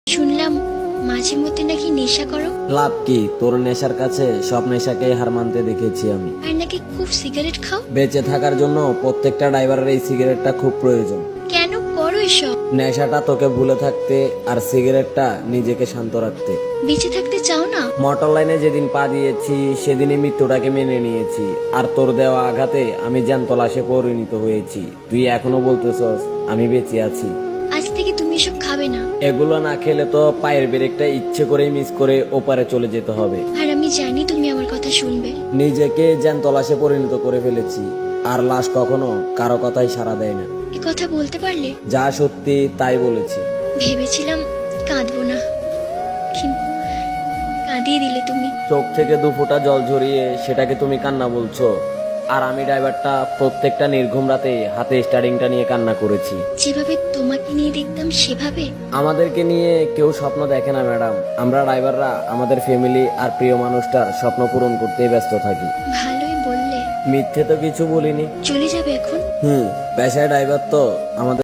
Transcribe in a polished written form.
শুনলাম মাঝে মধ্যে নাকি নেশা করো, লাভ কি? তোর নেশার কাছে সব নেশাকেই হার মানতে দেখেছি আমি। আর নাকি খুব সিগারেট খাও। বেঁচে থাকার জন্য প্রত্যেকটা ড্রাইভারের এই সিগারেটটা খুব প্রয়োজন। কেন করো এসব? নেশাটা তোকে ভুলে থাকতে, আর সিগারেটটা নিজেকে শান্ত রাখতে। বেঁচে থাকতে চাও না? মোটর লাইনে যেদিন পা দিয়েছি সেদিনই মৃত্যুটাকে মেনে নিয়েছি, আর তোর দেওয়া আঘাতে আমি জ্যান্ত লাশে পরিণত হয়েছি। তুই এখনো বলতেছস আমি বেঁচে আছি? আজ থেকে তুমি এসব খাবে না। এগুলো না খেলে তো পায়ের ব্রেকটা ইচ্ছে করেই মিস করে ওপারে চলে যেতে হবে। আর আমি জানি তুমি আমার কথা শুনবে। নিজেকে জ্যান্ত লাশে পরিণত করে ফেলেছি, আর লাশ কখনো কারো কথাই সাড়া দেয় না। এ কথা বলতে পারলে? যা সত্যি তাই বলেছি। ভেবেছিলাম কাঁদবো না, কিন্তু কাঁদিয়ে দিলে তুমি। চোখ থেকে দু ফোঁটা জল ঝরিয়ে সেটাকে তুমি কান্না বলছো, আর আমি ড্রাইভারটা প্রত্যেকটা নির্ঘুম রাতে হাতে স্টারিংটা নিয়ে কান্না করেছি। যেভাবে তোমাকে নিয়ে দেখতাম সেভাবে। আমাদেরকে নিয়ে কেউ স্বপ্ন দেখে না ম্যাডাম। আমরা ড্রাইভাররা আমাদের ফ্যামিলি আর প্রিয় মানুষটার স্বপ্ন পূরণ করতেই ব্যস্ত থাকি। ভালোই বললে। মিথ্যে তো কিছু বলিনি। চলে যাবে এখন? পেশায় ড্রাইভার তো আমাদের